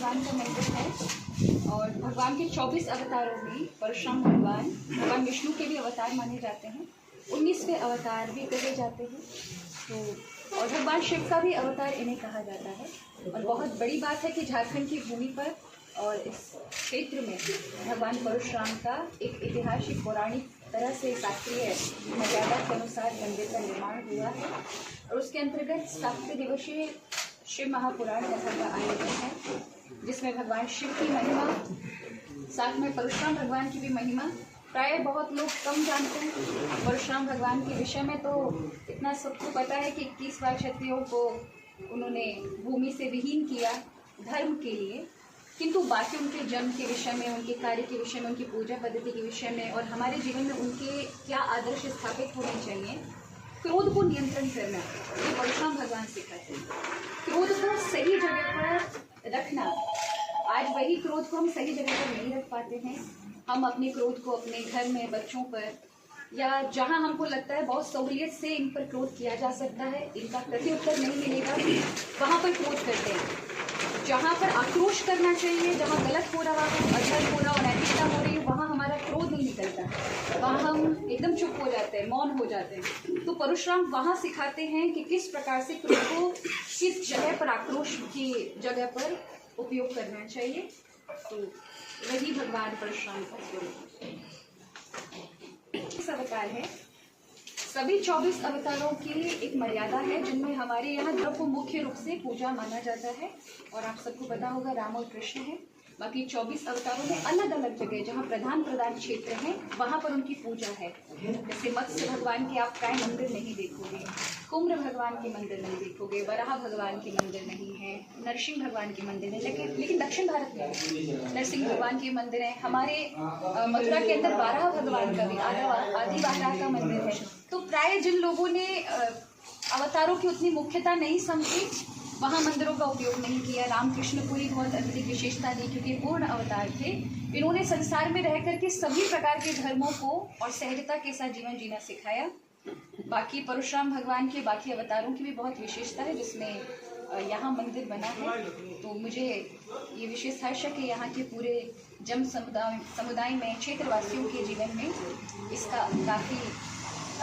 भगवान का मंदिर है और भगवान के 24 अवतारों में परशुराम भगवान विष्णु के भी अवतार माने जाते हैं, 19वें अवतार भी कहे जाते हैं। तो और भगवान शिव का भी अवतार इन्हें कहा जाता है। और बहुत बड़ी बात है कि झारखंड की भूमि पर और इस क्षेत्र में भगवान परशुराम का एक ऐतिहासिक पौराणिक तरह से शास्त्रीय मर्यादा के अनुसार मंदिर का निर्माण हुआ है और उसके अंतर्गत 7 दिवसीय शिव महापुराण कथा का आयोजन है, जिसमें भगवान शिव की महिमा, साथ में परशुराम भगवान की भी महिमा प्राय बहुत लोग कम जानते हैं। परशुराम भगवान के विषय में तो इतना सबको पता है कि 21 बार क्षत्रियों को उन्होंने भूमि से विहीन किया धर्म के लिए, किंतु बाकी उनके जन्म के विषय में, उनके कार्य के विषय में, उनकी पूजा पद्धति के विषय में और हमारे जीवन में उनके क्या आदर्श स्थापित होने चाहिए, क्रोध को नियंत्रण करना, ये परशुराम भगवान सिखाते हैं। क्रोध को सही जगह पर रखना, आज वही क्रोध को हम सही जगह पर नहीं रख पाते हैं। हम अपने क्रोध को अपने घर में, बच्चों पर या जहाँ हमको लगता है बहुत सहूलियत से इन पर क्रोध किया जा सकता है, इनका प्रत्युत्तर नहीं मिलेगा, वहाँ पर क्रोध करते हैं। जहाँ पर आक्रोश करना चाहिए, जहाँ गलत हो रहा हो, अधर्म हो रहा हो, अनैतिकता हो रही हो, वहाँ हमारा क्रोध नहीं निकलता, वहाँ हम एकदम चुप हो जाते हैं, मौन हो जाते हैं। तो परशुराम वहाँ सिखाते हैं कि किस प्रकार से क्रोध को किस जगह पर, आक्रोश की जगह पर उपयोग करना चाहिए। तो वही भगवान परशुराम का स्वरूप अवतार है। सभी 24 अवतारों की एक मर्यादा है, जिनमें हमारे यहाँ धर्म को मुख्य रूप से पूजा माना जाता है और आप सबको पता होगा राम और कृष्ण है। बाकी 24 अवतारों में अलग अलग जगह जहाँ प्रधान क्षेत्र हैं वहाँ पर उनकी पूजा है। जैसे मत्स्य भगवान के आप प्राय मंदिर नहीं देखोगे, कुम्र भगवान के मंदिर नहीं देखोगे, वराह भगवान के मंदिर नहीं है, नरसिंह भगवान के मंदिर है, लेकिन दक्षिण भारत में नरसिंह भगवान के मंदिर हैं। हमारे मथुरा के अंदर वाराह भगवान का भी आदि वाराह का मंदिर है। तो प्राय जिन लोगों ने अवतारों की उतनी मुख्यता नहीं समझी, वहाँ मंदिरों का उपयोग नहीं किया। रामकृष्ण पूरी बहुत अत्यधिक विशेषता दी क्योंकि पूर्ण अवतार थे। इन्होंने संसार में रह करके सभी प्रकार के धर्मों को और सहजता के साथ जीवन जीना सिखाया। बाकी परशुराम भगवान के बाकी अवतारों की भी बहुत विशेषता है, जिसमें यहाँ मंदिर बना है। तो मुझे ये विशेष हर्ष है कि यहाँ के पूरे जन समुदाय में, क्षेत्रवासियों के जीवन में इसका काफ़ी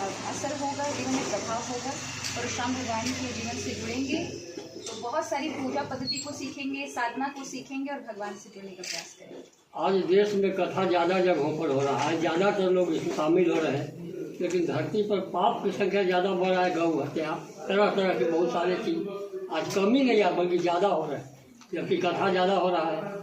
असर होगा, जीवन में प्रभाव होगा। परशुराम भगवान के जीवन से जुड़ेंगे तो बहुत सारी पूजा पद्धति को सीखेंगे, साधना को सीखेंगे और भगवान से जुड़ने का प्रयास करेंगे। आज देश में कथा ज़्यादा जगहों पर हो रहा है, ज़्यादातर लोग इसमें शामिल हो रहे हैं, लेकिन धरती पर पाप की संख्या ज़्यादा बढ़ रहा है। गौ हत्या, तरह तरह की बहुत सारे चीज़ आज कम ही नहीं, बल्कि ज़्यादा हो रहा है, जबकि कथा ज़्यादा हो रहा है।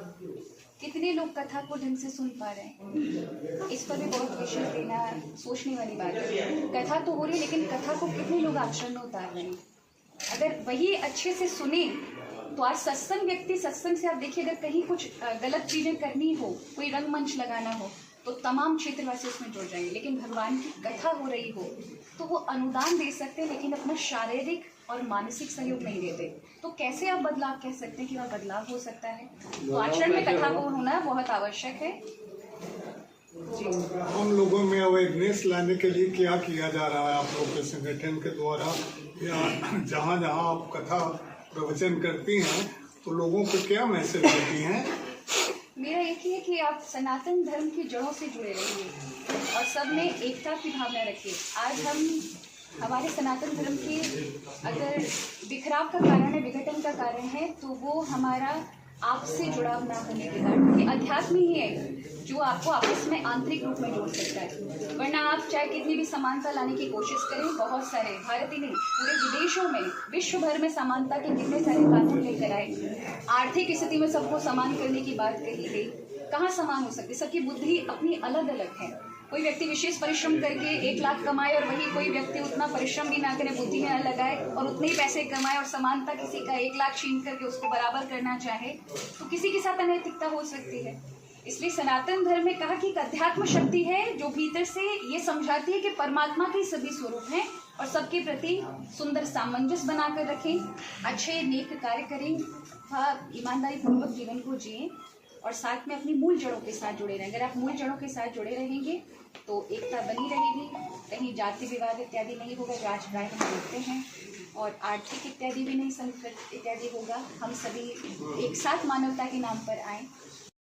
कितने लोग कथा को ढंग से सुन पा रहे हैं, इस पर भी बहुत विशेष देना, सोचने वाली बात है। कथा तो हो रही है, लेकिन कथा को कितने लोग आचरण में उतार रहे हैं। अगर वही अच्छे से सुने तो आज सत्संग से आप देखिए, अगर कहीं कुछ गलत चीज़ें करनी हो, कोई रंगमंच लगाना हो, तो तमाम क्षेत्रवासी उसमें जुड़ जाएंगे। लेकिन भगवान की कथा हो रही हो तो वो अनुदान दे सकते हैं, लेकिन अपना शारीरिक और मानसिक सहयोग नहीं देते। तो कैसे आप बदलाव कह सकते हैं कि वह बदलाव हो सकता है? तो आचरण में कथा को होना बहुत आवश्यक है। हम लोगों में अवेयरनेस लाने के लिए क्या किया जा रहा है आप लोगों के संगठन के द्वारा, या जहाँ जहाँ आप कथा प्रवचन करती हैं तो लोगों को क्या मैसेज देती हैं? मेरा एक ही है कि आप सनातन धर्म की जड़ों से जुड़े रहिए और सब में एकता की भावना रखिए। आज हमारे सनातन धर्म के अगर बिखराव का कारण है, विघटन का कारण है, तो वो हमारा आपसे जुड़ाव ना होने के कारण। ये अध्यात्म ही है जो आपको आपस में आंतरिक रूप में जोड़ सकता है। वरना आप चाहे कितनी भी समानता लाने की कोशिश करें, बहुत सारे, भारत ही नहीं पूरे विदेशों में, विश्व भर में समानता के कितने सारे कानून लेकर आए, आर्थिक स्थिति में सबको समान करने की बात कही गई, कहाँ समान हो सकती? सबकी बुद्धि अपनी अलग अलग है। कोई व्यक्ति विशेष परिश्रम करके 1 लाख कमाए और वही कोई व्यक्ति उतना परिश्रम भी ना करे, बुद्धि में न लगाए और उतने ही पैसे कमाए और समानता किसी का 1 लाख छीन करके उसको बराबर करना चाहे, तो किसी के साथ अनैतिकता हो सकती है। इसलिए सनातन धर्म में कहा कि एक अध्यात्म शक्ति है जो भीतर से ये समझाती है कि परमात्मा के सभी स्वरूप हैं और सबके प्रति सुंदर सामंजस्य बनाकर रखें, अच्छे नेक कार्य करें, ईमानदारी पूर्वक जीवन को जिएं और साथ में अपनी मूल जड़ों के साथ जुड़े रहें। अगर आप मूल जड़ों के साथ जुड़े रहेंगे तो एकता बनी रहेगी, कहीं जाति विवाद इत्यादि नहीं होगा, जो आज प्राय हम देखते हैं। और आर्थिक इत्यादि भी नहीं संकट इत्यादि होगा। हम सभी एक साथ मानवता के नाम पर आएँ